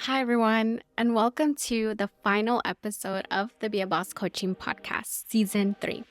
Hi, everyone, and welcome to the final episode of the Beabosscoaching Podcast, Season 3.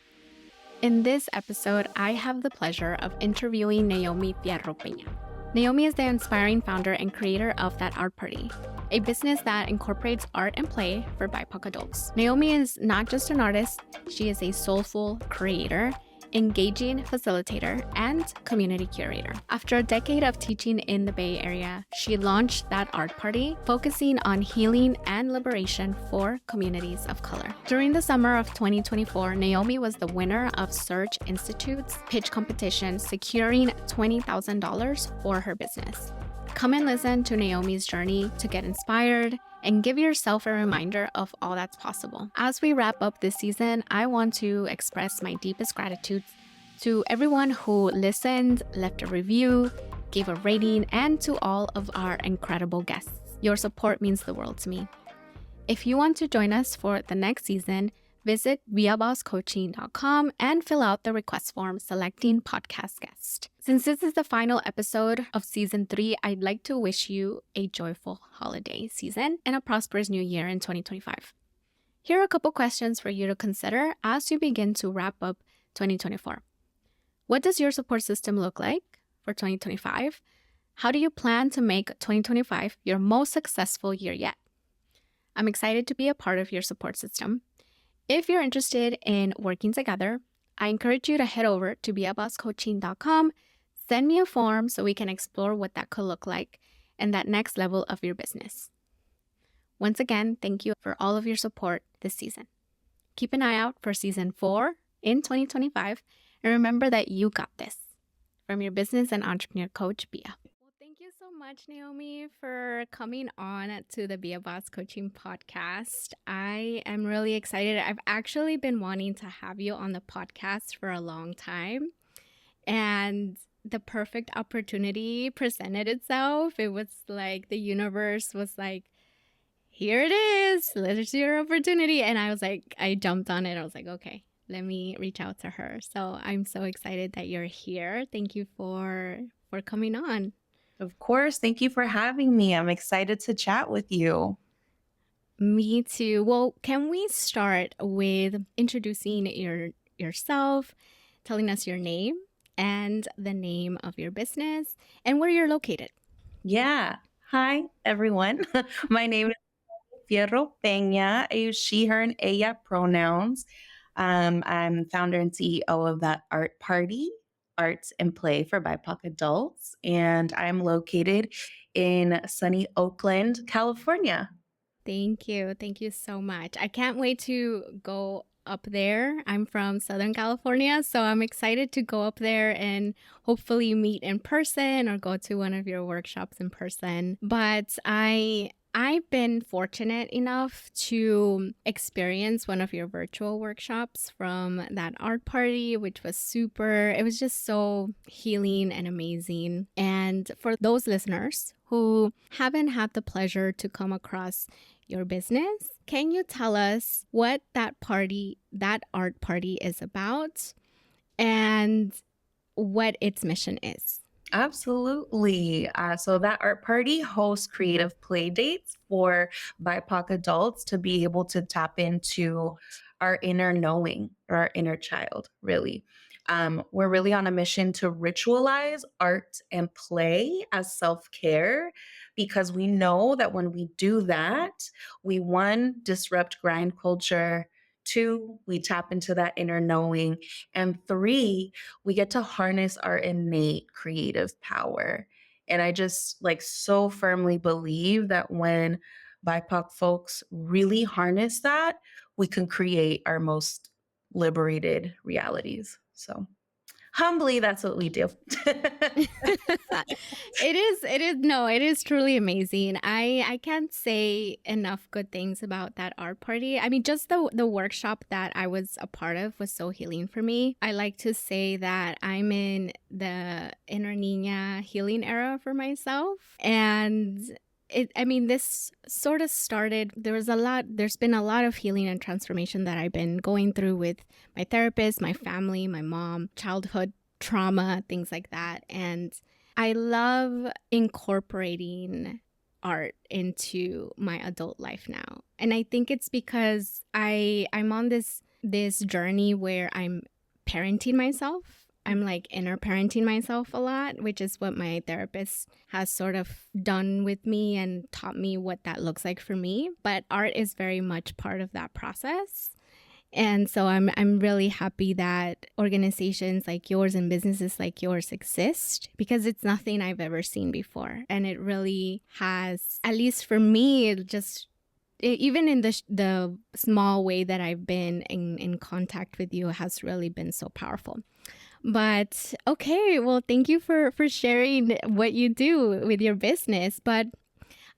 In this episode, I have the pleasure of interviewing Naomi Fierro Peña. Naomi is the inspiring founder and creator of That Art Party, a business that incorporates art and play for BIPOC adults. Naomi is not just an artist, she is a soulful creator, engaging facilitator, and community curator. After a decade of teaching in the Bay Area, she launched That Art Party, focusing on healing and liberation for communities of color. During the summer of 2024, Naomi was the winner of Search Institute's pitch competition, securing $20,000 for her business. Come and listen to Naomi's journey to get inspired and give yourself a reminder of all that's possible. As we wrap up this season, I want to express my deepest gratitude to everyone who listened, left a review, gave a rating, and to all of our incredible guests. Your support means the world to me. If you want to join us for the next season, visit Beabosscoaching.com and fill out the request form selecting podcast guest. Since this is the final episode of Season 3, I'd like to wish you a joyful holiday season and a prosperous new year in 2025. Here are a couple questions for you to consider as you begin to wrap up 2024. What does your support system look like for 2025? How do you plan to make 2025 your most successful year yet? I'm excited to be a part of your support system. If you're interested in working together, I encourage you to head over to Beabosscoaching.com, send me a form so we can explore what that could look like and that next level of your business. Once again, thank you for all of your support this season. Keep an eye out for Season 4 in 2025, and remember that you got this. From your business and entrepreneur coach, Bia. Thank you so much, Naomi, for coming on to the Beabosscoaching Podcast. I am really excited. I've actually been wanting to have you on the podcast for a long time, and the perfect opportunity presented itself. It was like the universe was like, here it is. There's your opportunity. And I was like, I jumped on it. I was like, okay, let me reach out to her. So I'm so excited that you're here. Thank you for coming on. Of course. Thank you for having me. I'm excited to chat with you. Me too. Well, can we start with introducing yourself, telling us your name and the name of your business and where you're located? Yeah. Hi, everyone. My name is Fierro Peña. I use she, her, and ella pronouns. I'm founder and CEO of That Art Party, arts and play for BIPOC adults, and I'm located in sunny Oakland, California. Thank you. Thank you so much. I can't wait to go up there. I'm from Southern California, so I'm excited to go up there and hopefully meet in person or go to one of your workshops in person. But I've been fortunate enough to experience one of your virtual workshops from That Art Party, which was it was just so healing and amazing. And for those listeners who haven't had the pleasure to come across your business, can you tell us what That Art Party is about and what its mission is? Absolutely. So That Art Party hosts creative play dates for BIPOC adults to be able to tap into our inner knowing or our inner child, really. We're really on a mission to ritualize art and play as self-care because we know that when we do that, we, one, disrupt grind culture. 2, we tap into that inner knowing. And 3, we get to harness our innate creative power. And I just so firmly believe that when BIPOC folks really harness that, we can create our most liberated realities. So humbly, that's what we do. It is truly amazing. I can't say enough good things about That Art Party. I mean, just the workshop that I was a part of was so healing for me. I like to say that I'm in the inner niña healing era for myself. And this sort of started, there's been a lot of healing and transformation that I've been going through with my therapist, my family, my mom, childhood trauma, things like that. And I love incorporating art into my adult life now. And I think it's because I'm on this journey where I'm parenting myself. I'm like inner parenting myself a lot, which is what my therapist has sort of done with me and taught me what that looks like for me. But art is very much part of that process. And so I'm really happy that organizations like yours and businesses like yours exist, because it's nothing I've ever seen before. And it really has, at least for me, it just, even in the small way that I've been in contact with you, has really been so powerful. But okay, well, thank you for sharing what you do with your business. But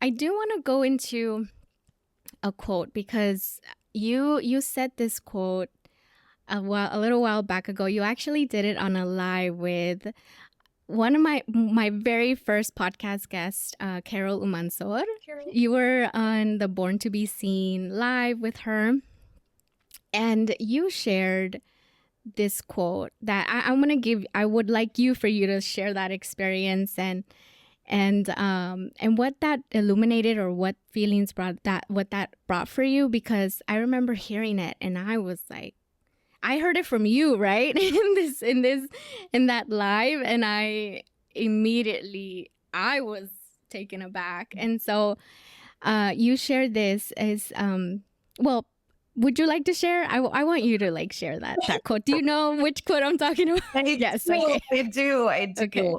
I do want to go into a quote, because you said this quote a little while back ago. You actually did it on a live with one of my very first podcast guests, Carol Umansor. You were on the Born to Be Seen live with her, and you shared this quote that I'm gonna give. I would like for you to share that experience and what that illuminated, or what feelings what that brought for you, because I remember hearing it and I was like, I heard it from you, right? in that live, and I was taken aback. And so you shared this as well. Would you like to share? I want you to like share that quote. Do you know which quote I'm talking about? Yes. Okay. I do. Okay.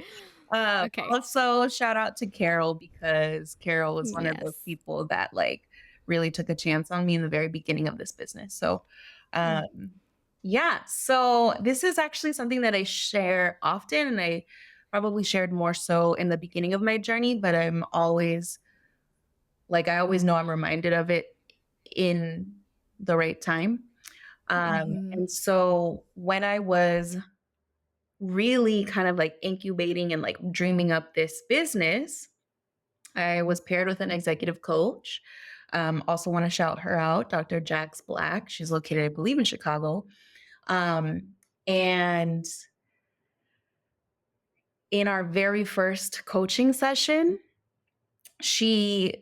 Okay. Also, shout out to Carol, because Carol was one of those Yes. people that like really took a chance on me in the very beginning of this business. So, yeah. So this is actually something that I share often, and I probably shared more so in the beginning of my journey, but I always know I'm reminded of it in the right time. And so when I was really kind of like incubating and like dreaming up this business, I was paired with an executive coach. Also want to shout her out, Dr. Jax Black. She's located, I believe, in Chicago. And in our very first coaching session, she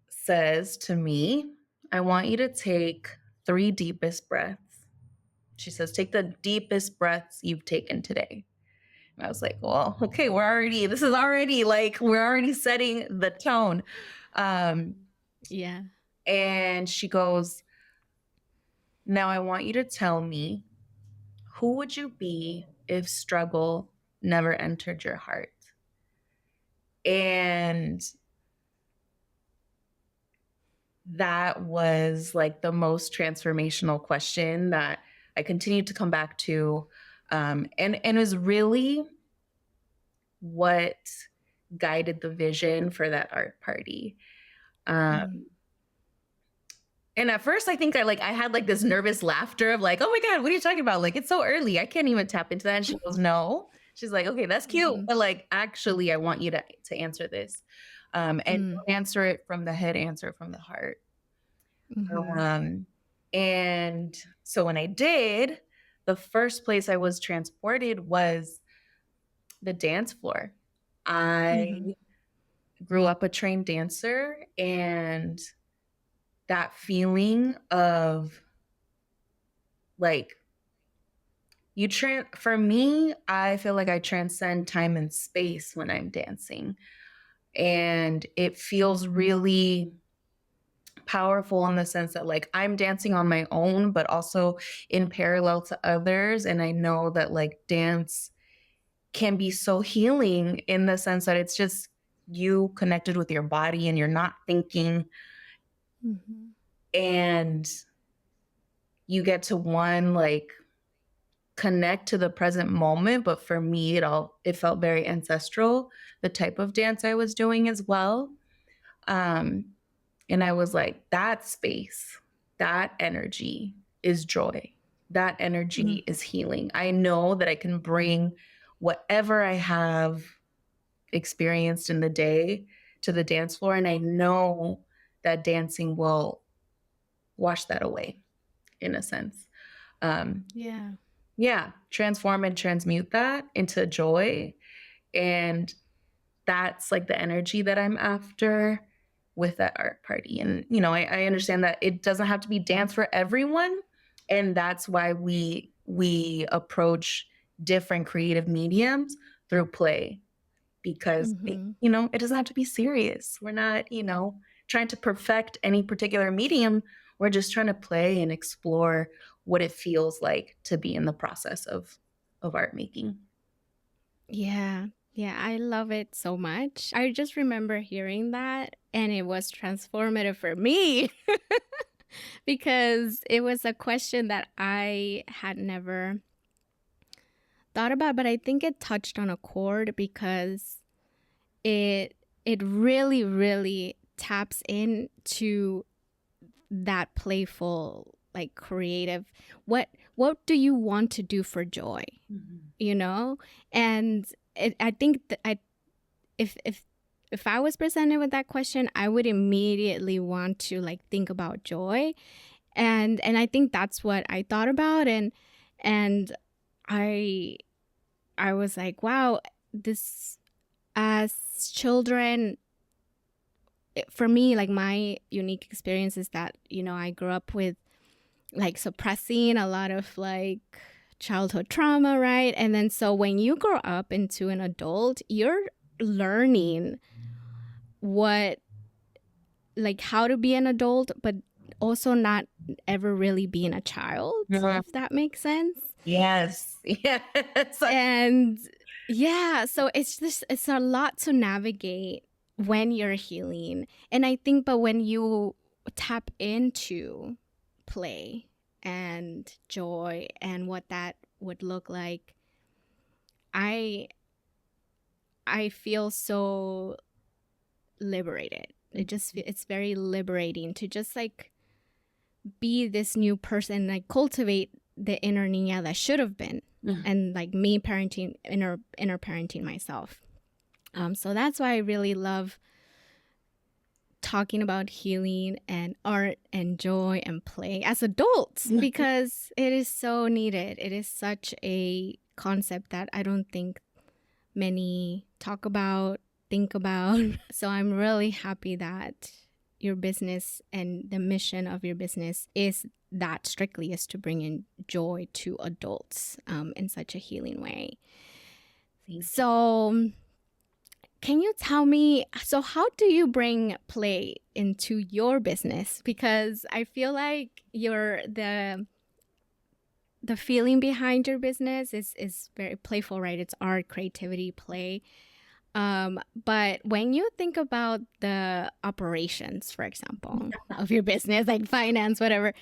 says to me, I want you to take 3 deepest breaths. She says, take the deepest breaths you've taken today. And I was like, well, okay, we're already setting the tone. Yeah. And she goes, now I want you to tell me, who would you be if struggle never entered your heart? And that was like the most transformational question that I continued to come back to. And it was really what guided the vision for that art party. And at first I think I had like this nervous laughter of like, oh my God, what are you talking about? Like, it's so early. I can't even tap into that. And she goes, no. She's like, okay, that's cute. But like, actually, I want you to answer this. And don't answer it from the head, answer it from the heart. And so when I did, the first place I was transported was the dance floor. I grew up a trained dancer, and that feeling of like for me, I feel like I transcend time and space when I'm dancing, and it feels really powerful in the sense that like I'm dancing on my own, but also in parallel to others. And I know that like dance can be so healing in the sense that it's just you connected with your body and you're not thinking. And you get to like connect to the present moment. But for me, it felt very ancestral, the type of dance I was doing as well. And I was like, that space, that energy is joy. That energy is healing. I know that I can bring whatever I have experienced in the day to the dance floor. And I know that dancing will wash that away in a sense. Yeah. Transform and transmute that into joy. And that's like the energy that I'm after with that art party. And, you know, I understand that it doesn't have to be dance for everyone. And that's why we approach different creative mediums through play because, Mm-hmm. you know, it doesn't have to be serious. We're not, trying to perfect any particular medium. We're just trying to play and explore what it feels like to be in the process of art making. Yeah. Yeah, I love it so much. I just remember hearing that and it was transformative for me because it was a question that I had never thought about, but I think it touched on a chord because it it really, really taps into that playful, like creative, what do you want to do for joy, you know? And I think that if I was presented with that question, I would immediately want to like think about joy. And I think that's what I thought about. And I I was like, wow, this, as children, for me, like my unique experience is that, I grew up with like suppressing a lot of like childhood trauma, right? And then so when you grow up into an adult, you're learning what, like how to be an adult, but also not ever really being a child, Mhm. if that makes sense. Yes. Yes. And yeah, so it's a lot to navigate when you're healing. And I think, but when you tap into play and joy and what that would look like, I I feel so liberated. It's very liberating to just like be this new person, like cultivate the inner niña that should have been, and like me parenting, inner parenting myself. So that's why I really love talking about healing and art and joy and play as adults because it is so needed. It is such a concept that I don't think many talk about, think about. So I'm really happy that your business and the mission of your business is that strictly is to bring in joy to adults in such a healing way. So can you tell me, so how do you bring play into your business? Because I feel like the feeling behind your business is very playful, right? It's art, creativity, play. But when you think about the operations, for example, of your business, like finance, whatever,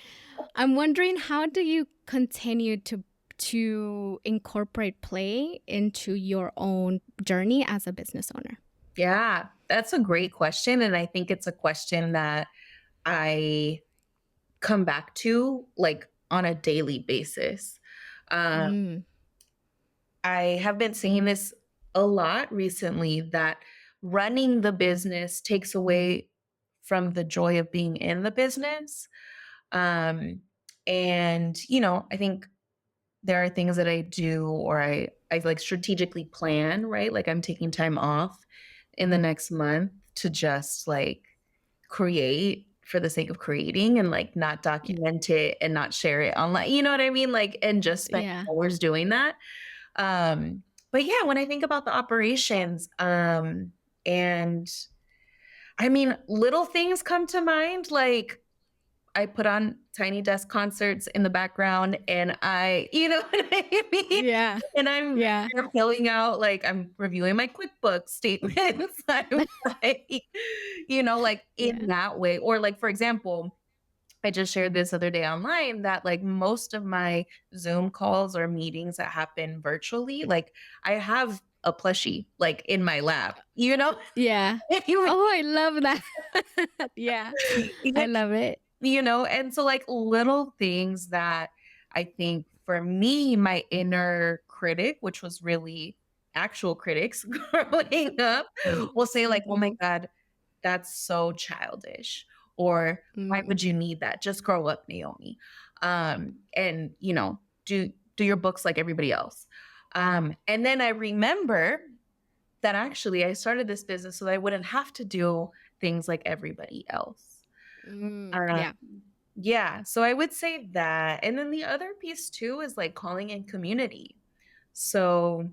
I'm wondering, how do you continue to incorporate play into your own journey as a business owner? Yeah, that's a great question. And I think it's a question that I come back to like on a daily basis. Um, Mm. I have been saying this a lot recently that running the business takes away from the joy of being in the business. Um, and, I think there are things that I do or I like strategically plan, right? Like I'm taking time off in the next month to just like create for the sake of creating and like not Yeah. document it and not share it online. You know what I mean? Like, and just spend Yeah. hours doing that. Um, but yeah, when I think about the operations, and I mean, little things come to mind, like I put on Tiny Desk concerts in the background and you know what I mean? Yeah. And I'm Yeah. filling out, like, I'm reviewing my QuickBooks statements. I'm like, like in Yeah. that way. Or like, for example, I just shared this other day online that like most of my Zoom calls or meetings that happen virtually, like I have a plushie like in my lap, Yeah. if you Oh, I love that. Yeah. I love it. and so like little things that I think for me, my inner critic, which was really actual critics growing up, will say like, oh my Mhm. God, that's so childish. Or why Mm. would you need that? Just grow up, Naomi. And do your books like everybody else. And then I remember that actually I started this business so that I wouldn't have to do things like everybody else. Uh, Yeah. yeah. So I would say that. And then the other piece too is like calling in community. So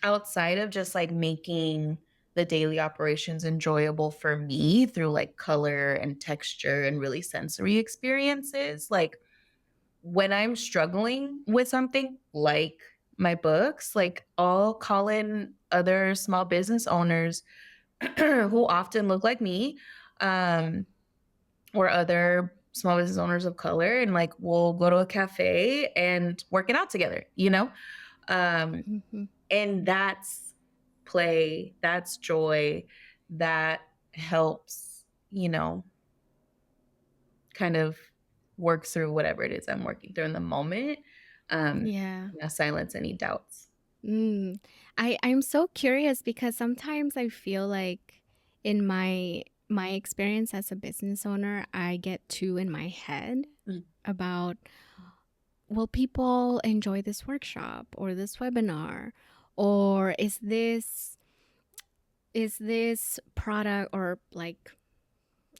outside of just like making the daily operations enjoyable for me through like color and texture and really sensory experiences, like when I'm struggling with something like my books, like I'll call in other small business owners who often look like me, um, or other small business owners of color, and like we'll go to a cafe and work it out together, you know? Um, Hmm. and that's play, that's joy, that helps, kind of work through whatever it is I'm working through in the moment. Um, Yeah. Silence any doubts. Mm. I'm so curious because sometimes I feel like in my experience as a business owner, I get too in my head Mm. about, will people enjoy this workshop or this webinar, or is this product, or like,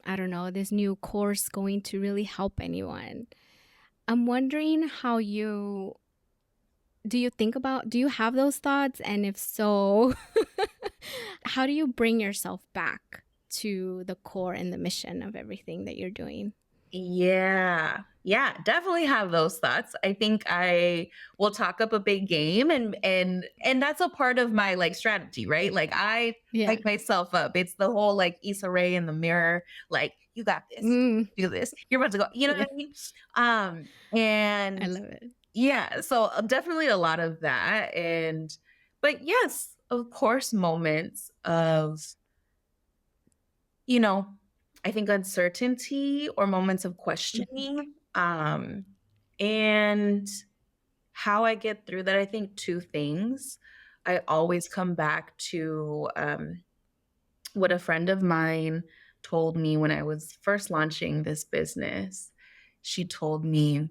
I don't know, this new course going to really help anyone? I'm wondering how do you have those thoughts? And if so, how do you bring yourself back to the core and the mission of everything that you're doing? Yeah. Yeah, definitely have those thoughts. I think I will talk up a big game, and that's a part of my like strategy, right? Like I Yeah. hype myself up. It's the whole like Issa Rae in the mirror, like you got this, Mm. do this. You're about to go, you know Yeah. what I mean? I And love it. yeah, so definitely a lot of that. But yes, of course, moments of, you know, I think uncertainty or moments of Mhm. questioning. And how I get through that, I think two things. I always come back to what a friend of mine told me when I was first launching this business. She told me,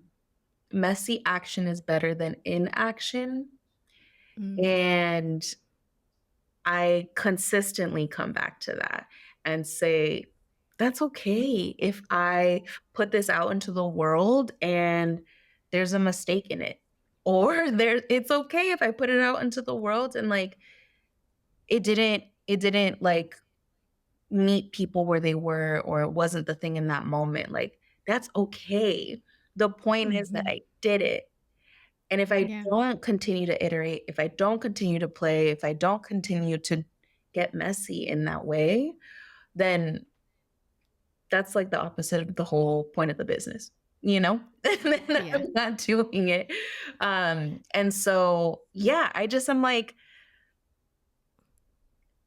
messy action is better than inaction. Mm. And I consistently come back to that and say, that's okay if I put this out into the world and there's a mistake in it. Or it's okay if I put it out into the world and like it didn't like meet people where they were, or it wasn't the thing in that moment. Like that's okay. The point is that Mhm. I did it. And if I Yeah. don't continue to iterate, if I don't continue to play, if I don't continue to get messy in that way, then that's like the opposite of the whole point of the business, you know? And then Yeah. I'm not doing it. And so, yeah, I'm like,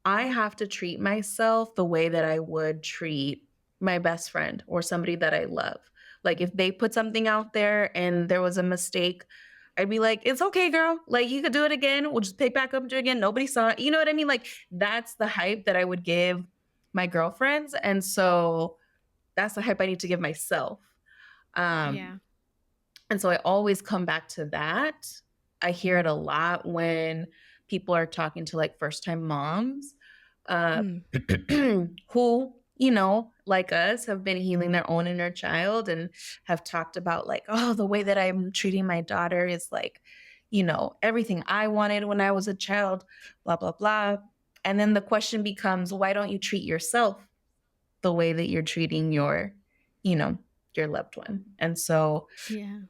I have to treat myself the way that I would treat my best friend or somebody that I love. Like if they put something out there and there was a mistake, I'd be like, it's okay, girl. Like you could do it again. We'll just pick back up and do it again. Nobody saw it. You know what I mean? Like that's the hype that I would give my girlfriends. And so that's the hype I need to give myself. Um, Yeah. and so I always come back to that. I hear it a lot when people are talking to like first time moms, uh, Mm. who, like us, have been healing their own inner child and have talked about like, oh, the way that I'm treating my daughter is like, everything I wanted when I was a child, blah, blah, blah. And then the question becomes, why don't you treat yourself the way that you're treating you know, your loved one? And so Yeah.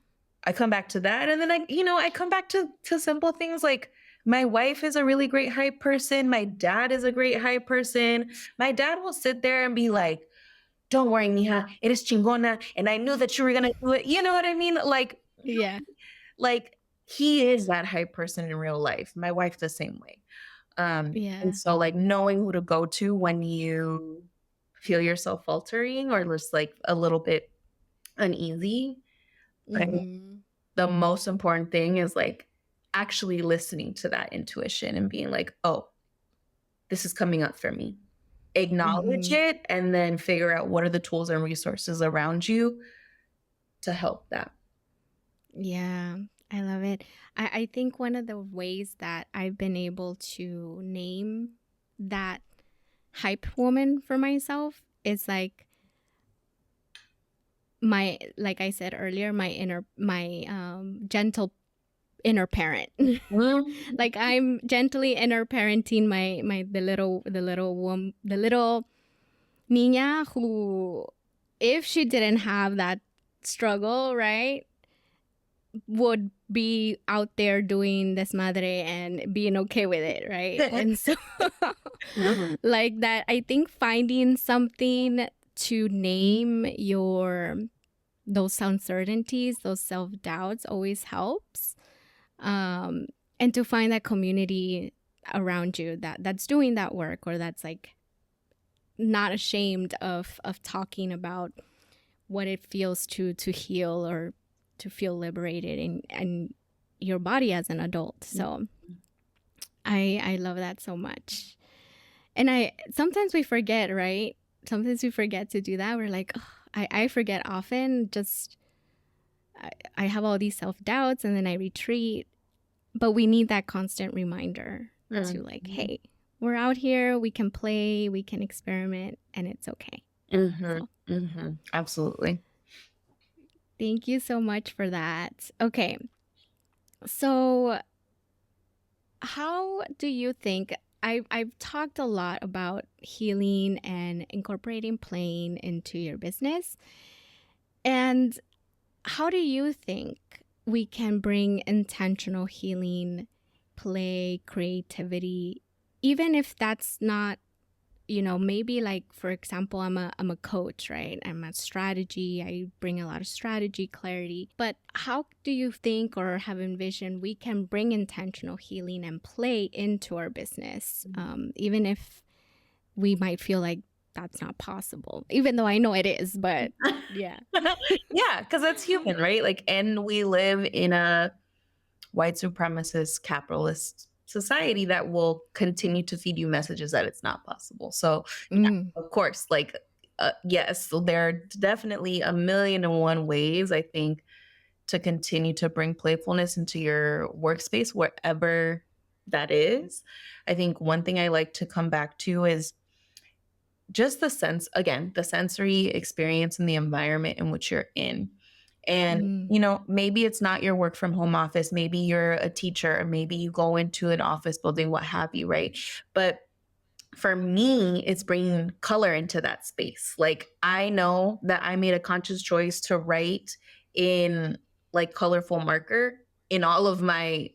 I come back to that. And then I come back to simple things like my wife is a really great hype person. My dad is a great hype person. My dad will sit there and be like, don't worry, mija, eres chingona. And I knew that you were gonna do it. You know what I mean? Yeah. Like he is that hype person in real life. My wife the same way. And Yeah. so like knowing who to go to when you feel yourself faltering or just like a little bit uneasy. Mhm. The most important thing is like actually listening to that intuition and being like, oh, this is coming up for me. Acknowledge Mhm. it and then figure out what are the tools and resources around you to help that. Yeah. I love it. I think one of the ways that I've been able to name that hype woman for myself is like like I said earlier, my gentle inner parent. Mm. Like I'm gently inner parenting the little niña who, if she didn't have that struggle, right, would be out there doing desmadre and being okay with it, right? And so Mhm. like that, I think finding something to name your those uncertainties, those self-doubts always helps. um and to find that community around you that's doing that work, or that's like not ashamed of talking about what it feels to heal or to feel liberated in your body as an adult. So I love that so much. And I sometimes we forget, right? Sometimes we forget to do that. We're like, oh, I forget often. Just I have all these self doubts, and then I retreat. But we need that constant reminder to like, Mhm. hey, we're out here. We can play. We can experiment, and it's okay. Mhm. So Mhm. Absolutely. thank you so much for that. Okay, so how do you think? I've talked a lot about healing and incorporating playing into your business. And how do you think we can bring intentional healing, play, creativity, even if that's not, maybe like, for example, I'm a coach, right? I'm a strategy. I bring a lot of strategy, clarity. But how do you think or have envisioned we can bring intentional healing and play into our business, even if we might feel like that's not possible, even though I know it is, but yeah. Yeah, because that's human, right? Like, and we live in a white supremacist capitalist society that will continue to feed you messages that it's not possible. So, yeah, Mm, of course, like, yes, so there are definitely a million and one ways, I think, to continue to bring playfulness into your workspace, wherever that is. I think one thing I like to come back to is just the sense, again, the sensory experience and the environment in which you're in. And, mm, maybe it's not your work from home office. Maybe you're a teacher, or maybe you go into an office building, what have you, right? But for me, it's bringing color into that space. Like, I know that I made a conscious choice to write in like colorful marker in all of my,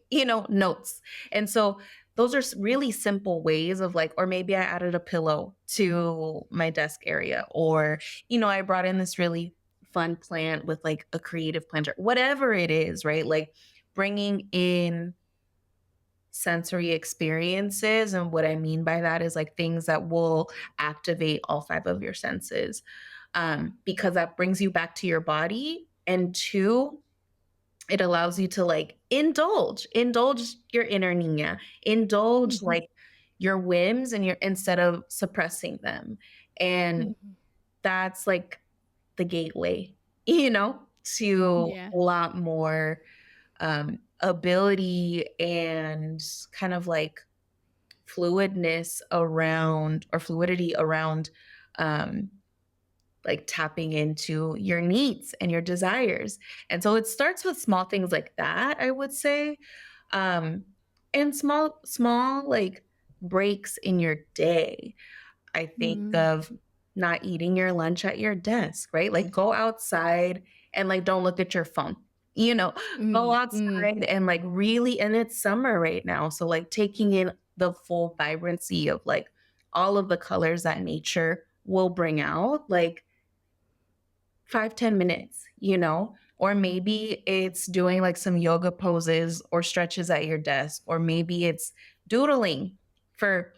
notes. And so those are really simple ways of like, or maybe I added a pillow to my desk area, or, I brought in this really fun plant with like a creative planter, whatever it is, right? Like, bringing in sensory experiences. And what I mean by that is like things that will activate all five of your senses, because that brings you back to your body. And two, it allows you to like indulge your inner Nina, indulge mhm, like your whims and your, instead of suppressing them. And mhm. that's like the gateway, to Yeah. a lot more ability and kind of like fluidness around, or fluidity around, um, like tapping into your needs and your desires. And so it starts with small things like that, I would say. Um, and small like breaks in your day. I think Mm, of not eating your lunch at your desk, right? Like, go outside and like don't look at your phone. You know, go mm, mm. outside and like really, and it's summer right now. So like taking in the full vibrancy of like all of the colors that nature will bring out, like 5-10 minutes, or maybe it's doing like some yoga poses or stretches at your desk, or maybe it's doodling for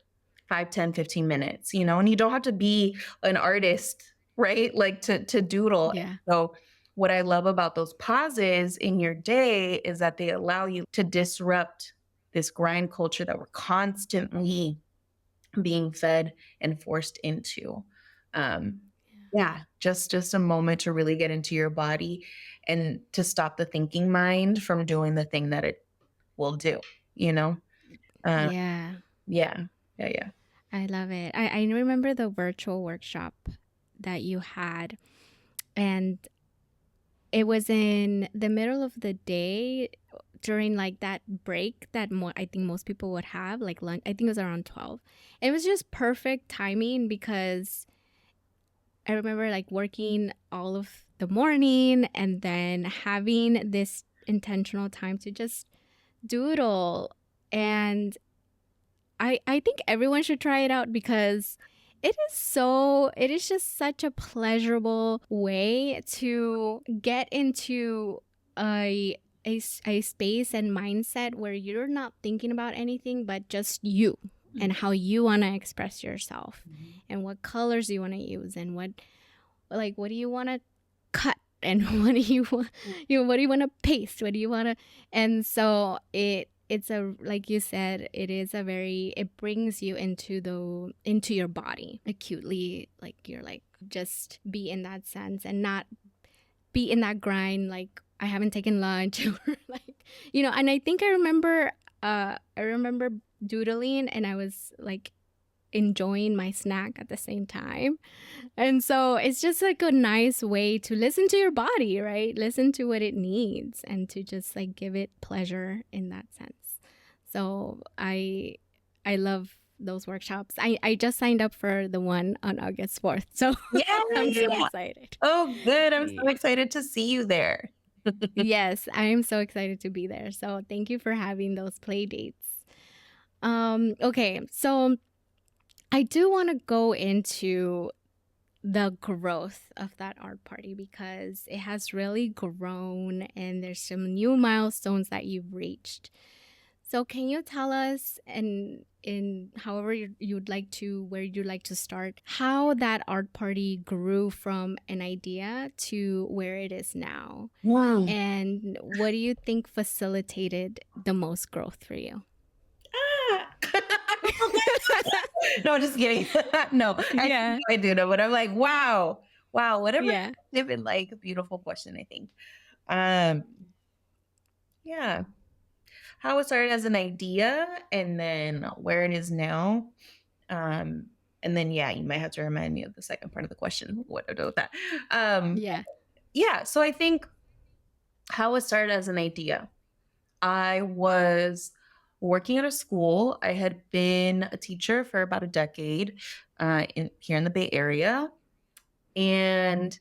5, 10, 15 minutes, and you don't have to be an artist, right? Like to doodle. Yeah. So what I love about those pauses in your day is that they allow you to disrupt this grind culture that we're constantly being fed and forced into. Um, Yeah, just a moment to really get into your body and to stop the thinking mind from doing the thing that it will do, you know? Uh, Yeah, yeah. Yeah, yeah. I love it. I remember the virtual workshop that you had, and it was in the middle of the day during like that break that I think most people would have, like lunch. I think it was around 12. It was just perfect timing because I remember like working all of the morning and then having this intentional time to just doodle. And I think everyone should try it out because it is just such a pleasurable way to get into a space and mindset where you're not thinking about anything but just you and how you want to express yourself Mhm. and what colors you want to use and what do you want to cut and what do you want, what do you want to paste, what do you want to, and so it's a, like you said, it brings you into your body acutely, like you're like just be in that sense and not be in that grind like I haven't taken lunch or like, and I think I remember doodling and I was like enjoying my snack at the same time. And so it's just like a nice way to listen to your body, right? Listen to what it needs and to just like give it pleasure in that sense. So I love those workshops. I just signed up for the one on August 4th. So I'm so Yeah. excited. Oh, good. I'm so Yeah. excited to see you there. Yes, I am so excited to be there. So thank you for having those play dates. Okay, so I do want to go into the growth of that art party because it has really grown and there's some new milestones that you've reached. So can you tell us, and in however you'd like to, where you'd like to start, how that art party grew from an idea to where it is now? Wow. And what do you think facilitated the most growth for you? No, just kidding. No, Yeah. I do know, but I'm like, wow, wow, what a Yeah. reflective and like beautiful question, I think. Um, yeah. How it started as an idea and then where it is now. Um, and then yeah, you might have to remind me of the second part of the question. What to do with that? Um, Yeah. yeah, so I think how it started as an idea. I was working at a school. I had been a teacher for about a decade here in the Bay Area. And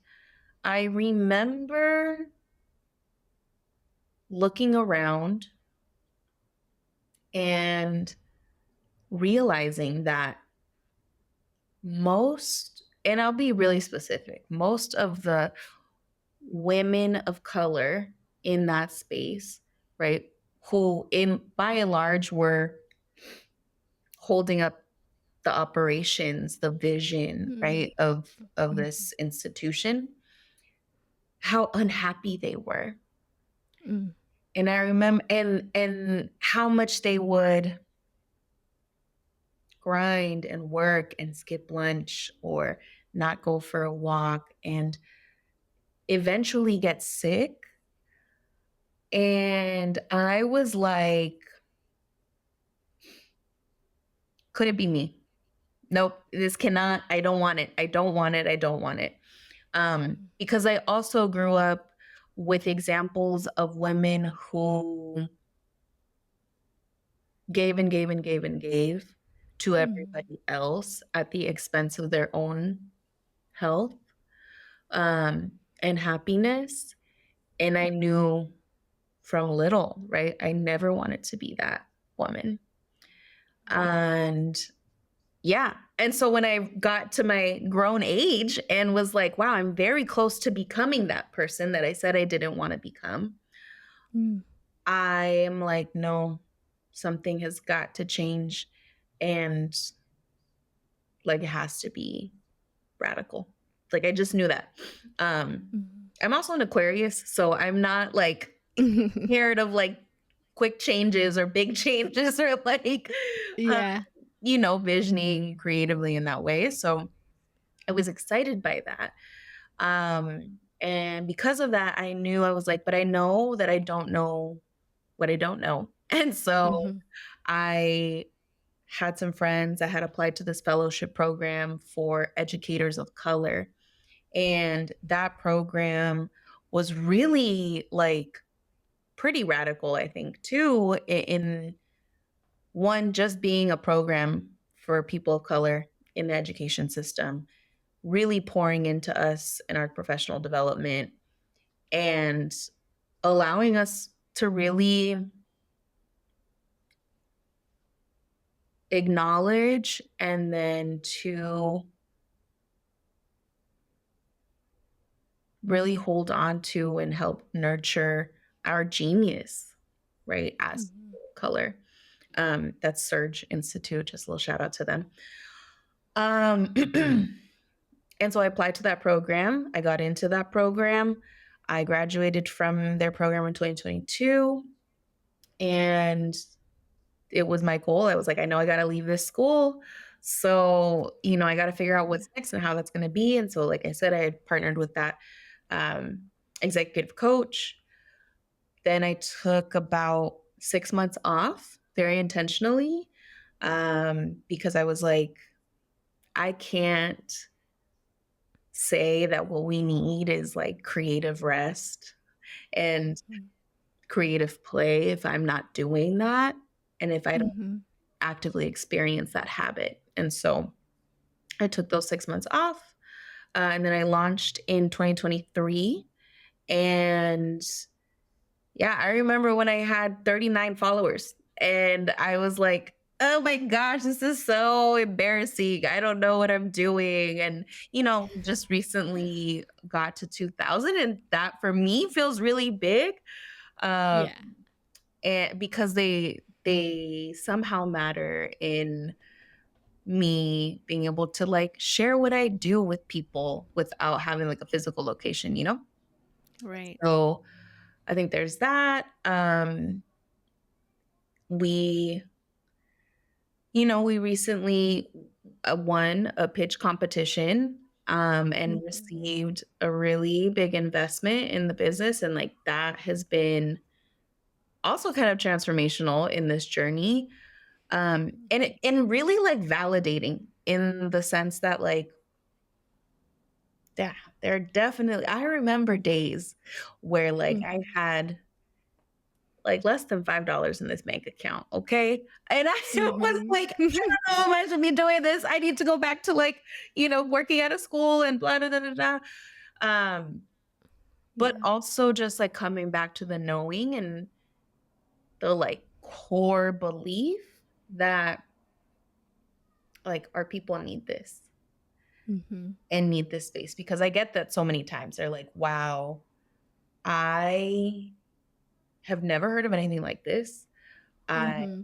I remember looking around and realizing that and I'll be really specific, most of the women of color in that space, right, who in by and large were holding up the operations, the vision, Mm. right, of Mhm. this institution, how unhappy they were. Mm. And I remember and how much they would grind and work and skip lunch or not go for a walk and eventually get sick. And I was like, could it be me? Nope, this cannot, I don't want it. I don't want it. I don't want it. Because I also grew up with examples of women who gave and gave and gave and gave to Mm. everybody else at the expense of their own health and happiness. And I knew from little, right? I never wanted to be that woman. And yeah. And so when I got to my grown age and was like, wow, I'm very close to becoming that person that I said I didn't want to become, Mm. I am like, no, something has got to change. And like, it has to be radical. Like, I just knew that. Mm. I'm also an Aquarius, so I'm not like scared of like quick changes or big changes or like, uh, Yeah. visioning creatively in that way. So I was excited by that. And because of that, I knew, I was like, but I know that I don't know what I don't know. And so Mm-hmm. I had some friends that had applied to this fellowship program for educators of color. And that program was really like pretty radical, I think, too, in one, just being a program for people of color in the education system, really pouring into us in our professional development and allowing us to really acknowledge and then to really hold on to and help nurture our genius, right, as Mm-hmm. color. That's Surge Institute, just a little shout out to them. Um, and so I applied to that program. I got into that program. I graduated from their program in 2022. And it was my goal. I was like, I know I got to leave this school. So, I got to figure out Yeah. what's next and how that's going to be. And so, like I said, I had partnered with that um, executive coach. Then I took about 6 months off very intentionally because I was like, I can't say that what we need is like creative rest and creative play if I'm not doing that and if I don't Mm-hmm. actively experience that habit. And so I took those 6 months off and then I launched in 2023. And yeah, I remember when I had 39 followers and I was like, oh my gosh, this is so embarrassing. I don't know what I'm doing. And, just recently got to 2000. And that for me feels really big. Um, Yeah. and because they somehow matter in me being able to like share what I do with people without having like a physical location. Right. So I think there's that. We, we recently won a pitch competition and Mm-hmm. received a really big investment in the business. And like that has been also kind of transformational in this journey. And really like validating in the sense that like, yeah, there are definitely, I remember days where like I had like less than $5 in this bank account. Okay. And I was Mm-hmm. like, I don't know if I should be doing this. I need to go back to like, working at a school and blah, blah, blah, blah, blah. Um, but Yeah. also just like coming back to the knowing and the like core belief that like our people need this Mm-hmm. and need this space because I get that so many times. They're like, wow, I have never heard of anything like this. I Mm-hmm.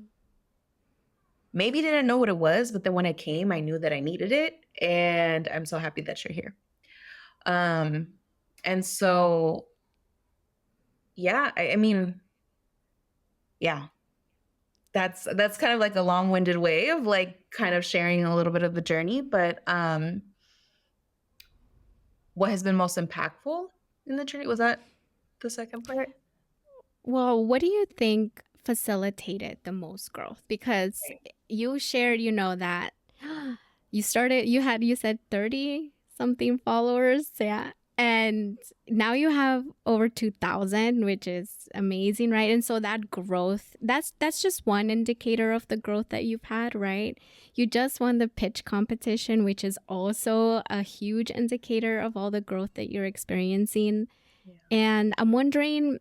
maybe didn't know what it was, but then when I came, I knew that I needed it. And I'm so happy that you're here. Um, and so, yeah, I mean, yeah, that's kind of like a long-winded way of like kind of sharing a little bit of the journey. But what has been most impactful in the journey? Was that the second part? Well, what do you think facilitated the most growth? Because you shared, that you said 30 something followers. Yeah. And now you have over 2000, which is amazing, right? And so that growth, that's just one indicator of the growth that you've had, right? You just won the pitch competition, which is also a huge indicator of all the growth that you're experiencing. Yeah. And I'm wondering,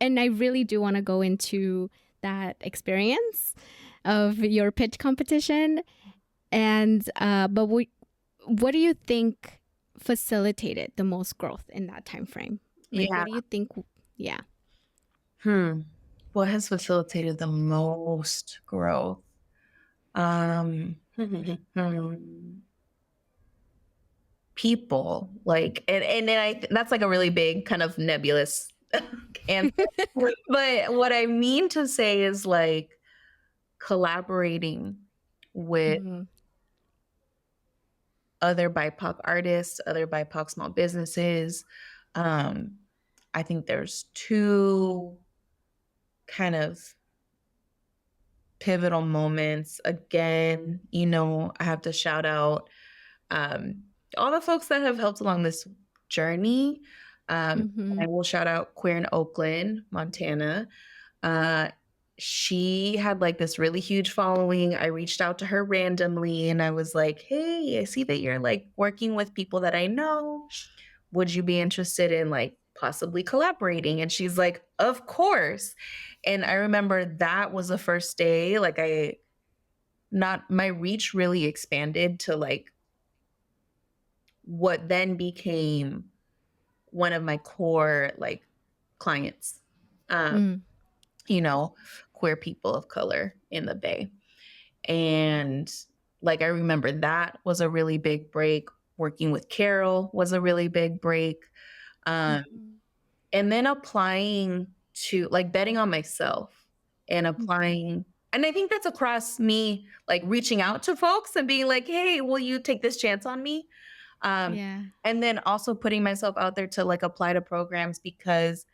and I really do want to go into that experience of your pitch competition. And but what do you think facilitated the most growth in that time frame? Like, Yeah. what do you think? Yeah. Hmm. What has facilitated the most growth? People like and then that's like a really big kind of nebulous answer. But what I mean to say is like collaborating with, Mhm. other BIPOC artists, other BIPOC small businesses. Um, I think there's two kind of pivotal moments. Again, I have to shout out um, all the folks that have helped along this journey. Mm-hmm. I will shout out Queer in Oakland, Montana. Uh, she had like this really huge following. I reached out to her randomly and I was like, hey, I see that you're like working with people that I know. Would you be interested in like possibly collaborating? And she's like, of course. And I remember that was the first day, like my reach really expanded to like what then became one of my core like clients. Um, Mm. you know, queer people of color in the Bay. And like I remember that was a really big break. Working with Carol was a really big break. Um, Mm-hmm. and then applying to like betting on myself and applying. And I think that's across me, like reaching out to folks and being like, hey, will you take this chance on me? Yeah. And then also putting myself out there to like apply to programs because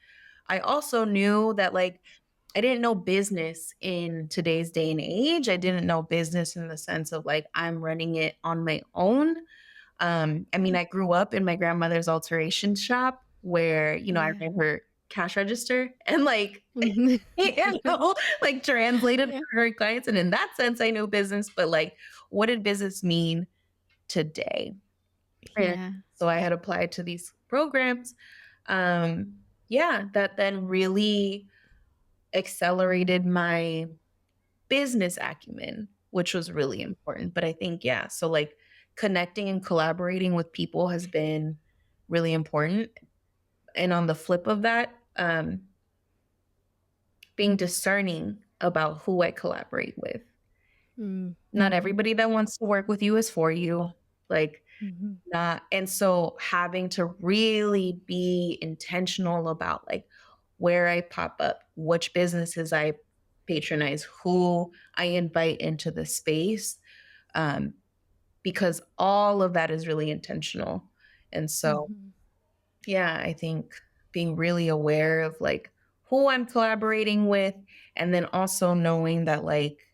I also knew that like I didn't know business in today's day and age. I didn't know business in the sense of like I'm running it on my own. I mean, I grew up in my grandmother's alteration shop where, I Yeah. ran her cash register and like, Mhm. like translated Yeah. for her clients. And in that sense, I knew business, but like, what did business mean today? And Yeah. so I had applied to these programs. Yeah, that then really accelerated my business acumen, which was really important. But I think, yeah, so like connecting and collaborating with people has been really important. And on the flip of that, being discerning about who I collaborate with. Mm. Not everybody that wants to work with you is for you. Like, Mhm. not, and so having to really be intentional about like where I pop up, which businesses I patronize, who I invite into the space, um, because all of that is really intentional. And so, Mhm. yeah, I think being really aware of like who I'm collaborating with, and then also knowing that like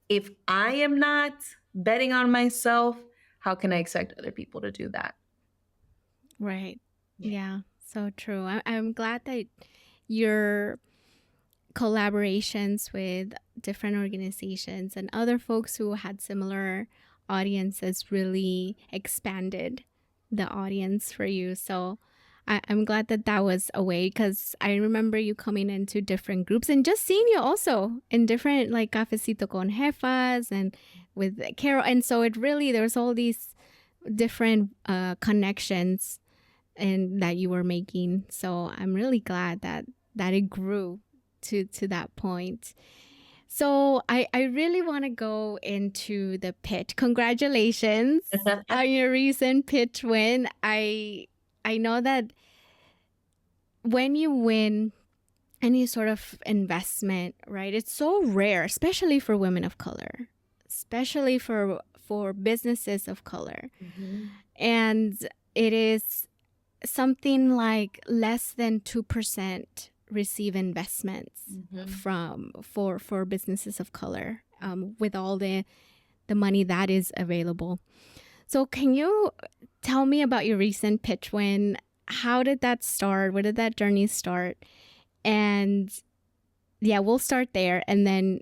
if I am not betting on myself, how can I expect other people to do that? Right. Yeah. Yeah. So true. I'm glad that your collaborations with different organizations and other folks who had similar audiences really expanded the audience for you. So I'm glad that that was a way because I remember you coming into different groups and just seeing you also in different like Cafecito con Jefas and with Carol. And so it really, there's all these different connections and that you were making. So I'm really glad that it grew to that point. So I really want to go into the pitch. Congratulations on your recent pitch win. I know that when you win any sort of investment, right? It's so rare, especially for women of color, especially for businesses of color. Mhm. And it is something like less than 2% receive investments Mhm. for businesses of color with all the money that is available. So can you tell me about your recent pitch win? How did that start? Where did that journey start? And yeah, we'll start there and then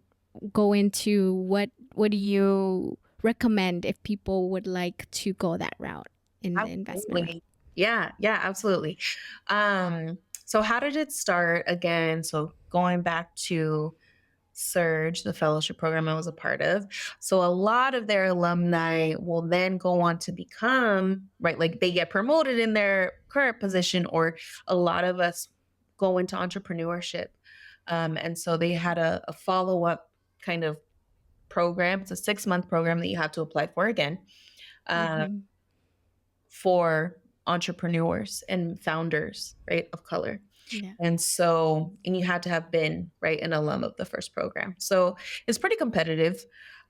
go into what do you recommend if people would like to go that route in the investment route? Absolutely. Yeah, yeah, absolutely. So how did it start again? So going back to Surge, the fellowship program I was a part of. So a lot of their alumni will then go on to become, right, like they get promoted in their current position, or a lot of us go into entrepreneurship. And so they had a follow-up kind of program. It's a 6-month program that you have to apply for again. Uh, Mm-hmm. for entrepreneurs and founders, right, of color. Yeah. And you had to have been, right, an alum of the first program. So it's pretty competitive.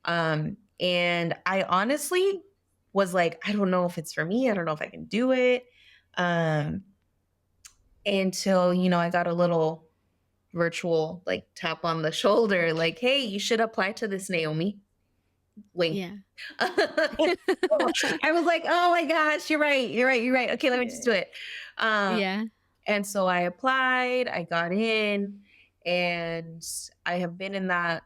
And I honestly was like, I don't know if it's for me. I don't know if I can do it. Um, until, I got a little virtual like tap on the shoulder, like, hey, you should apply to this, Naomi. Wink. Yeah. I was like, oh my gosh, you're right. You're right. You're right. Okay, let me just do it. Um, Yeah. and so I applied, I got in, and I have been in that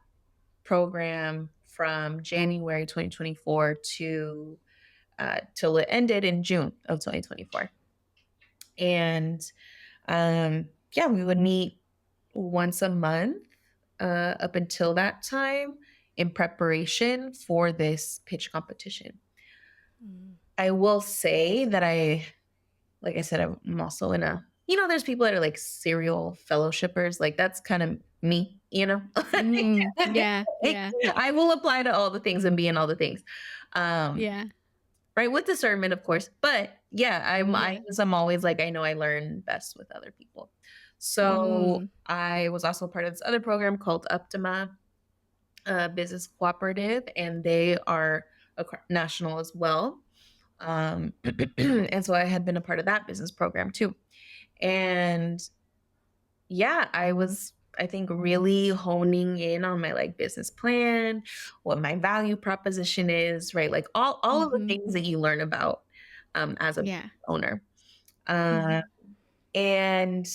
program from January 2024 to till it ended in June of 2024. And yeah, we would meet once a month up until that time in preparation for this pitch competition. I will say that like I said, I'm also in there's people that are like serial fellowshippers. Like that's kind of me, Yeah. Yeah. I will apply to all the things and be in all the things. Yeah. Right. With discernment, of course. But yeah, Yeah. I'm always like, I know I learn best with other people. So I was also part of this other program called Optima Business Cooperative, and they are national as well. And so I had been a part of that business program too. And yeah, I think, really honing in on my like business plan, what my value proposition is, right? Like all of the things that you learn about as a Yeah. owner. And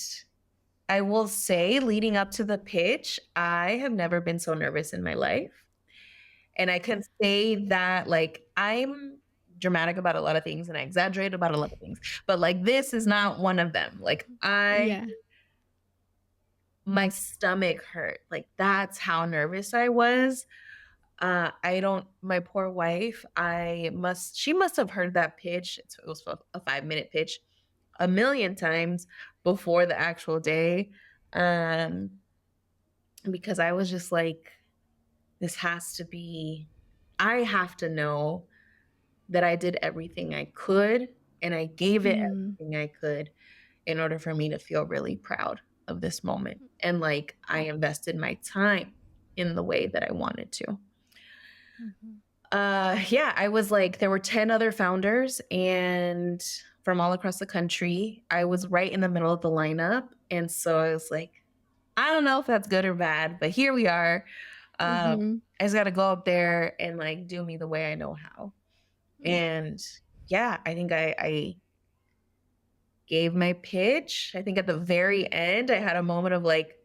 I will say, leading up to the pitch, I have never been so nervous in my life. And I can say that like I'm dramatic about a lot of things and I exaggerate about a lot of things, but like this is not one of them. Like Yeah. my stomach hurt. Like that's how nervous I was. My poor wife, she must have heard that pitch. It was a 5-minute pitch a million times before the actual day. Because I was just like, I have to know that I did everything I could and I gave it everything I could in order for me to feel really proud of this moment. And like I invested my time in the way that I wanted to. Yeah, I was like, there were 10 other founders and from all across the country. I was right in the middle of the lineup. And so I was like, I don't know if that's good or bad, but here we are. I just got to go up there and like do me the way I know how. And yeah, I think I gave my pitch. I think at the very end, I had a moment of like,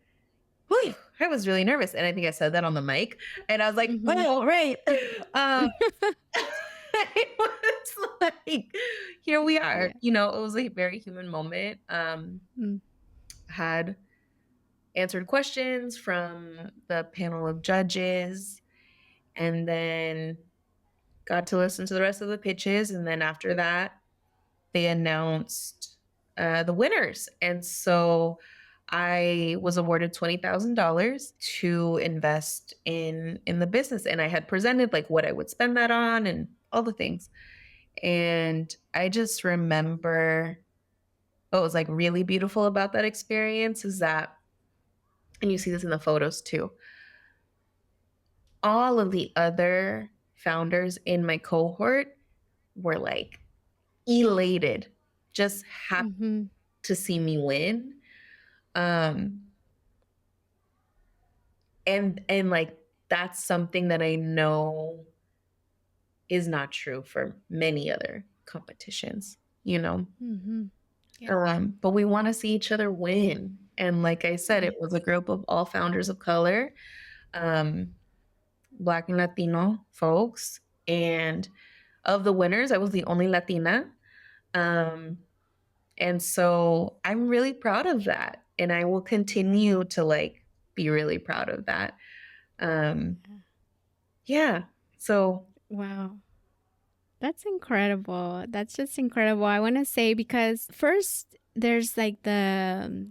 whew, I was really nervous. And I think I said that on the mic. And I was like, well, right. It was like, here we are. Yeah. It was a very human moment. Had answered questions from the panel of judges and then got to listen to the rest of the pitches. And then after that, they announced the winners. And so I was awarded $20,000 to invest in the business. And I had presented like what I would spend that on and all the things. And I just remember what was like really beautiful about that experience is that, and you see this in the photos too, all of the other founders in my cohort were like elated, just happy to see me win. And like that's something that I know is not true for many other competitions, Yeah. But we want to see each other win. And like I said, it was a group of all founders of color, Black and Latino folks. And of the winners, I was the only Latina. And so I'm really proud of that. And I will continue to like be really proud of that. Yeah. So. Wow. That's incredible. That's just incredible. I want to say because first there's like the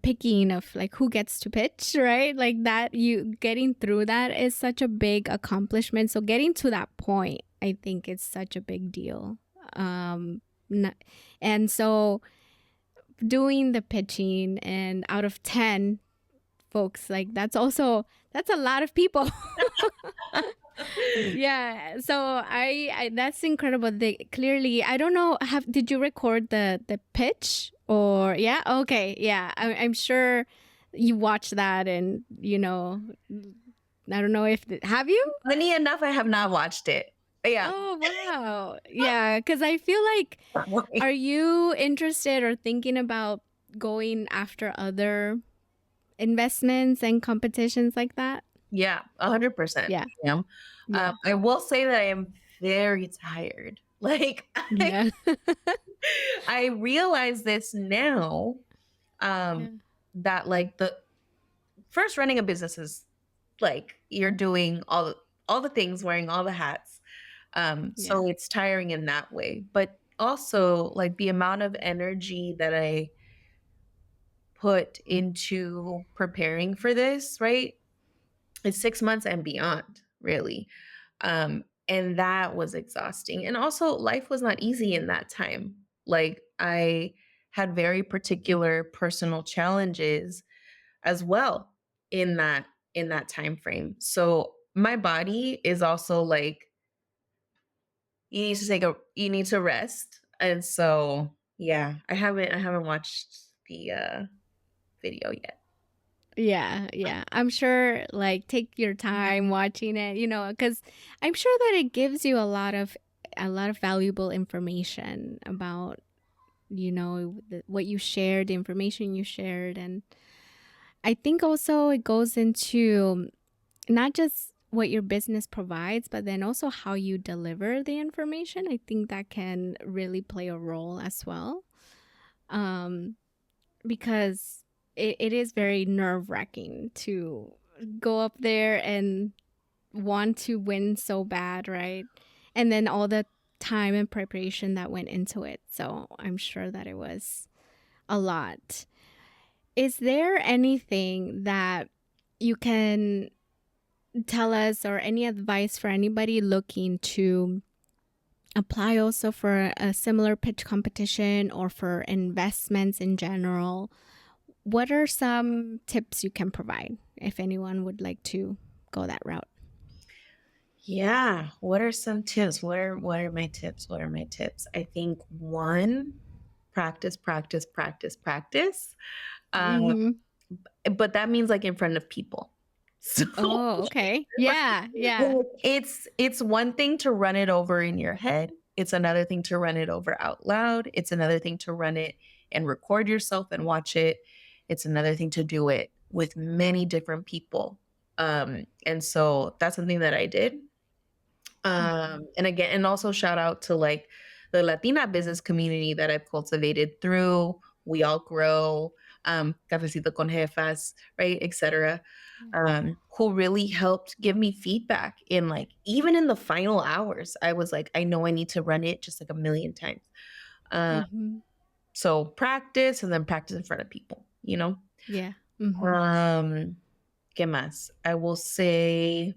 picking of like who gets to pitch, right? Like that you getting through that is such a big accomplishment. So getting to that point, I think it's such a big deal. And so doing the pitching and out of 10 folks, like that's a lot of people. Yeah. So I that's incredible. They clearly, I don't know, did you record the pitch or yeah? Okay. Yeah. I'm sure you watched that and I don't know if have you? Funny enough, I have not watched it. But yeah. Oh, wow. Yeah, cuz I feel like, are you interested or thinking about going after other investments and competitions like that? Yeah, 100%. Yeah. I am. Yeah. I will say that I am very tired. Like, Yeah. I realize this now, Yeah. that like the first running a business is like you're doing all the things, wearing all the hats. Yeah. So it's tiring in that way. But also like the amount of energy that I put into preparing for this, right? It's 6 months and beyond, really. And that was exhausting. And also life was not easy in that time. Like I had very particular personal challenges as well in that time frame. So my body is also like you need to rest. And so yeah, I haven't watched the video yet. Yeah, yeah. I'm sure, like, take your time watching it, because I'm sure that it gives you a lot of valuable information about, what you shared, the information you shared, and I think also it goes into not just what your business provides, but then also how you deliver the information. I think that can really play a role as well. Um, because it is very nerve wracking to go up there and want to win so bad, right? And then all the time and preparation that went into it. So I'm sure that it was a lot. Is there anything that you can tell us or any advice for anybody looking to apply also for a similar pitch competition or for investments in general? What are some tips you can provide if anyone would like to go that route? Yeah. What are some tips? What are my tips? What are my tips? I think one, practice, practice, practice, practice. Um, Mm-hmm. but that means like in front of people. So Oh, okay. Yeah, yeah. it's one thing to run it over in your head. It's another thing to run it over out loud. It's another thing to run it and record yourself and watch it. It's another thing to do it with many different people. And so that's something that I did. Mhm. And again, and also shout out to like the Latina business community that I've cultivated through We All Grow, Cafecito con Jefas, right, etc. Who really helped give me feedback in like even in the final hours. I was like, I know I need to run it just like a million times. Uh, Mhm. so practice and then practice in front of people, you know? Yeah. Mhm. Um, ¿Qué más? I will say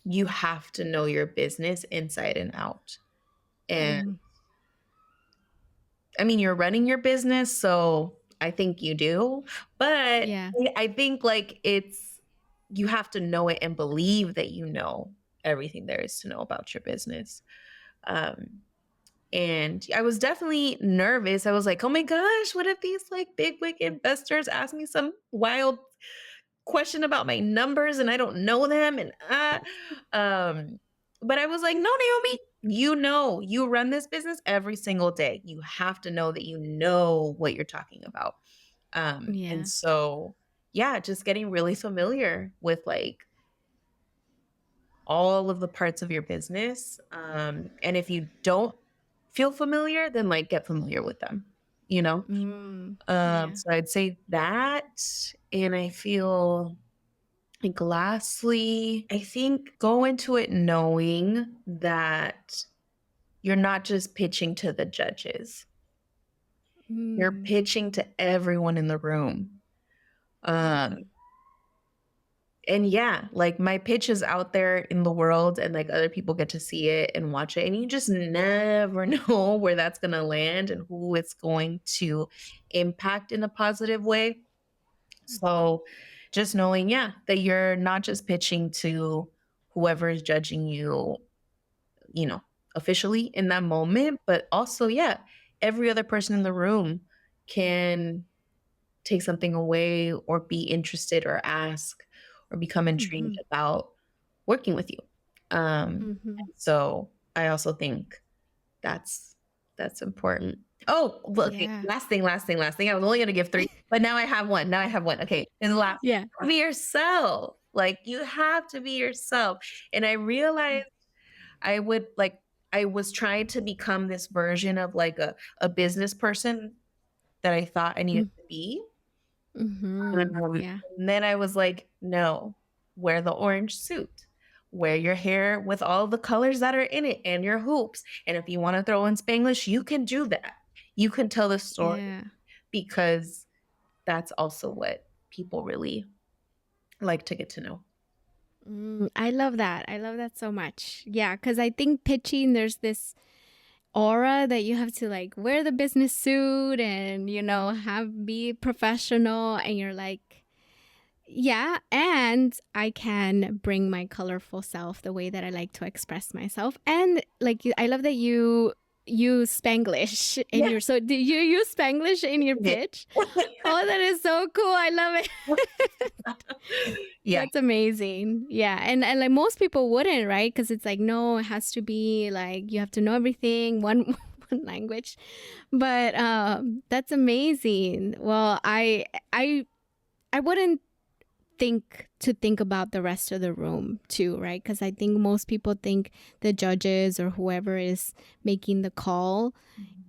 you have to know your business inside and out. And Mhm. I mean, you're running your business, so I think you do. But Yeah. I think like you have to know it and believe that you know everything there is to know about your business. Um, and I was definitely nervous. I was like, oh my gosh, what if these like big wig investors ask me some wild question about my numbers and I don't know them? And but I was like, no, Naomi, you run this business every single day. You have to know that you know what you're talking about. And Yeah. so yeah, just getting really familiar with like all of the parts of your business. And if you don't feel familiar, then like get familiar with them, you know? Mm. Yeah. So I'd say that. And I feel like lastly, I think go into it knowing that you're not just pitching to the judges. You're Mm. pitching to everyone in the room. Um, Mhm. and yeah, like my pitch is out there in the world and like other people get to see it and watch it. And you just never know where that's going to land and who it's going to impact in a positive way. So just knowing, yeah, that you're not just pitching to whoever is judging you, you know, officially in that moment, but also, yeah, every other person in the room can take something away or be interested or ask or become intrigued Mm-hmm. about working with you. Mm-hmm. So I also think that's important. Oh, well, okay. Yeah. Last thing. I was only gonna give three, but now I have one. Okay. And the last, Yeah. be yourself. Like you have to be yourself. And I realized I would like I was trying to become this version of like a business person that I thought I needed to be. Mm-hmm. And Yeah. then I was like, no, wear the orange suit. Wear your hair with all the colors that are in it and your hoops. And if you want to throw in Spanglish, you can do that. You can tell the story Yeah. because that's also what people really like to get to know. I love that. I love that so much. Yeah, because I think pitching, there's this aura that you have to like wear the business suit and, be professional. And you're like, yeah, and I can bring my colorful self the way that I like to express myself. And like, I love that you use Spanglish in Yeah. your, so do you use Spanglish in your Yeah. pitch? Oh, that is so cool. I love it. Yeah. That's amazing. Yeah. And like most people wouldn't, right? Because it's like, no, it has to be like you have to know everything, one one language. But that's amazing. Well, I wouldn't think about the rest of the room too, right? Because I think most people think the judges or whoever is making the call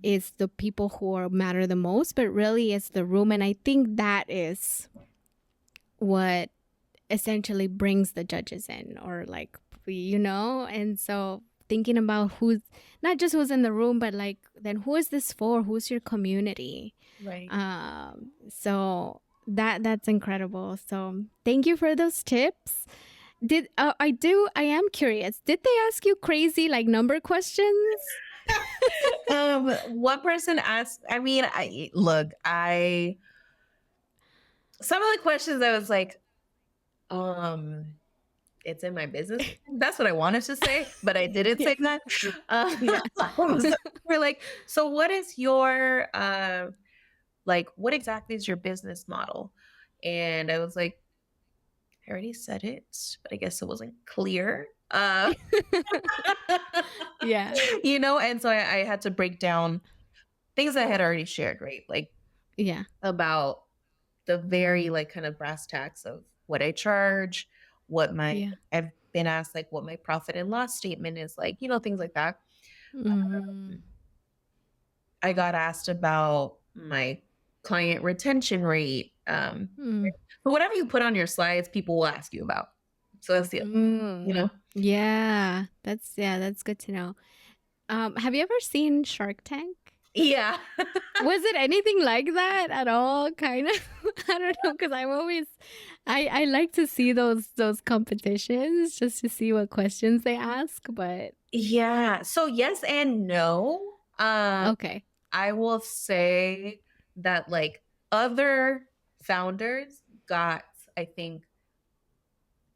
is the people who are matter the most, but really it's the room. And I think that is what essentially brings the judges in, or like, and so thinking about who's not just who's in the room, but like, then who is this for? Who's your community? Right. So that's incredible. So thank you for those tips. I am curious, did they ask you crazy like number questions? One person asked, I mean, some of the questions I was like, it's in my business. That's what I wanted to say, but I didn't say that. Yeah. So we're like, so what is your, what exactly is your business model? And I was like, I already said it, but I guess it wasn't clear. Yeah. And so I had to break down things I had already shared, right? Like Yeah. about the very like kind of brass tacks of what I charge, Yeah. I've been asked like what my profit and loss statement is like, things like that. Mm-hmm. I got asked about my client retention rate. Mm. But whatever you put on your slides, people will ask you about. So that's it, you Mm. know? Yeah. That's good to know. Have you ever seen Shark Tank? Yeah. Was it anything like that at all? Kind of. I don't know, because I like to see those competitions just to see what questions they ask. But Yeah. So yes and no. okay. I will say that like other founders got, I think,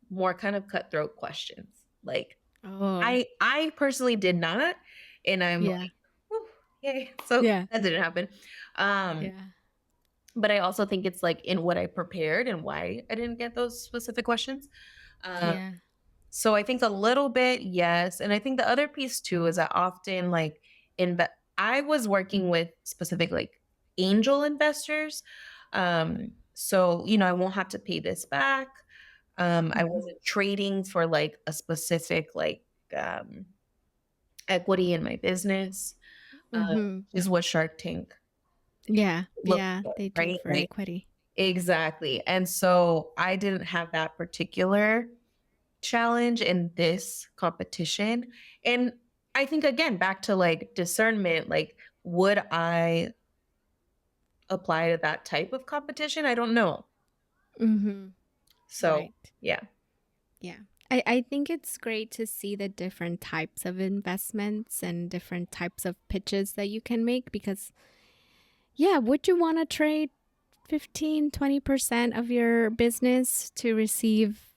more kind of cutthroat questions. Like Oh, I personally did not, and I'm yeah, like, "Whew, yay!" So yeah, that didn't happen. Um, yeah, but I also think it's like in what I prepared and why I didn't get those specific questions. Um, yeah. so I think a little bit, yes, and I think the other piece too is that often like in I was working with specific like angel investors. So I won't have to pay this back. I Mm-hmm. wasn't trading for like a specific like um, equity in my business, Mm-hmm. is what Shark Tank Yeah, looks yeah. for, They trade right? for equity. Exactly. And so I didn't have that particular challenge in this competition. And I think again, back to like discernment, like would I apply to that type of competition? I don't know. Mm-hmm. So Right. yeah. Yeah. I think it's great to see the different types of investments and different types of pitches that you can make, because, yeah, would you want to trade 15-20% of your business to receive,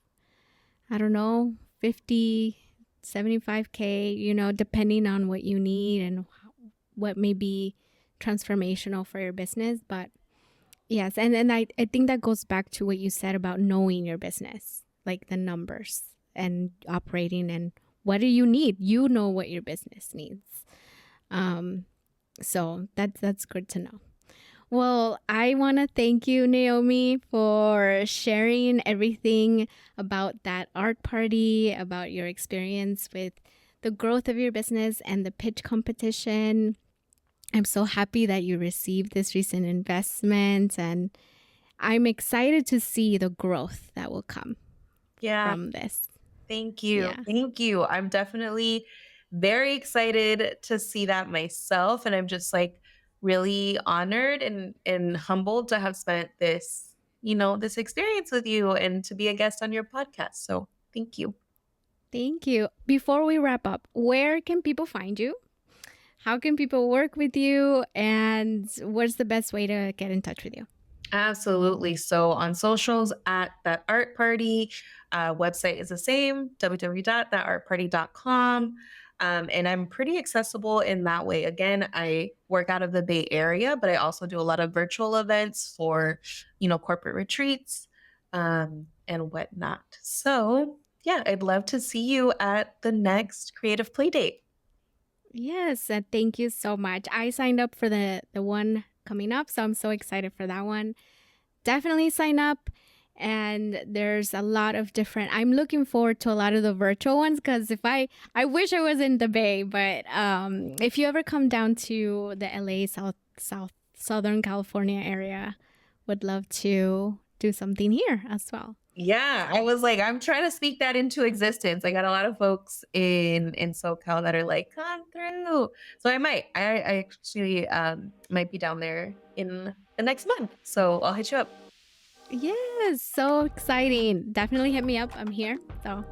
I don't know, 50, 75K, depending on what you need and what may be transformational for your business. But yes, and I think that goes back to what you said about knowing your business, like the numbers and operating and what do you need? You know what your business needs. So that's good to know. Well, I want to thank you, Naomi, for sharing everything about that art party, about your experience with the growth of your business and the pitch competition. I'm so happy that you received this recent investment, and I'm excited to see the growth that will come from this. Thank you. Yeah. Thank you. I'm definitely very excited to see that myself. And I'm just like really honored and humbled to have spent this experience with you and to be a guest on your podcast. So thank you. Thank you. Before we wrap up, where can people find you? How can people work with you? And what's the best way to get in touch with you? Absolutely. So on socials at That Art Party, website is the same, www.thatartparty.com. And I'm pretty accessible in that way. Again, I work out of the Bay Area, but I also do a lot of virtual events for, corporate retreats and whatnot. So yeah, I'd love to see you at the next Creative Play Date. Yes, thank you so much. I signed up for the one coming up, so I'm so excited for that one. Definitely sign up. And there's a lot of I'm looking forward to a lot of the virtual ones because I wish I was in the Bay, but if you ever come down to the LA, Southern California area, would love to do something here as well. Yeah, I was like, I'm trying to speak that into existence. I got a lot of folks in SoCal that are like, come through. So I actually might be down there in the next month. So I'll hit you up. Yes, so exciting. Definitely hit me up. I'm here. So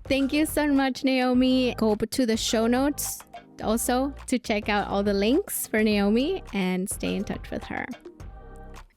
thank you so much, Naomi. Go to the show notes also to check out all the links for Naomi and stay in touch with her.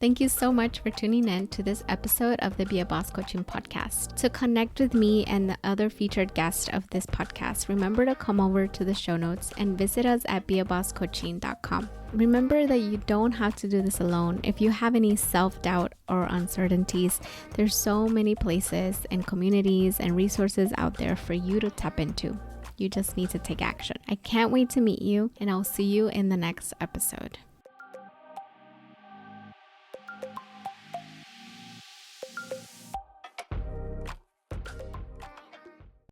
Thank you so much for tuning in to this episode of the Be a Boss Coaching Podcast. To connect with me and the other featured guests of this podcast, remember to come over to the show notes and visit us at beabosscoaching.com. Remember that you don't have to do this alone. If you have any self-doubt or uncertainties, there's so many places and communities and resources out there for you to tap into. You just need to take action. I can't wait to meet you, and I'll see you in the next episode.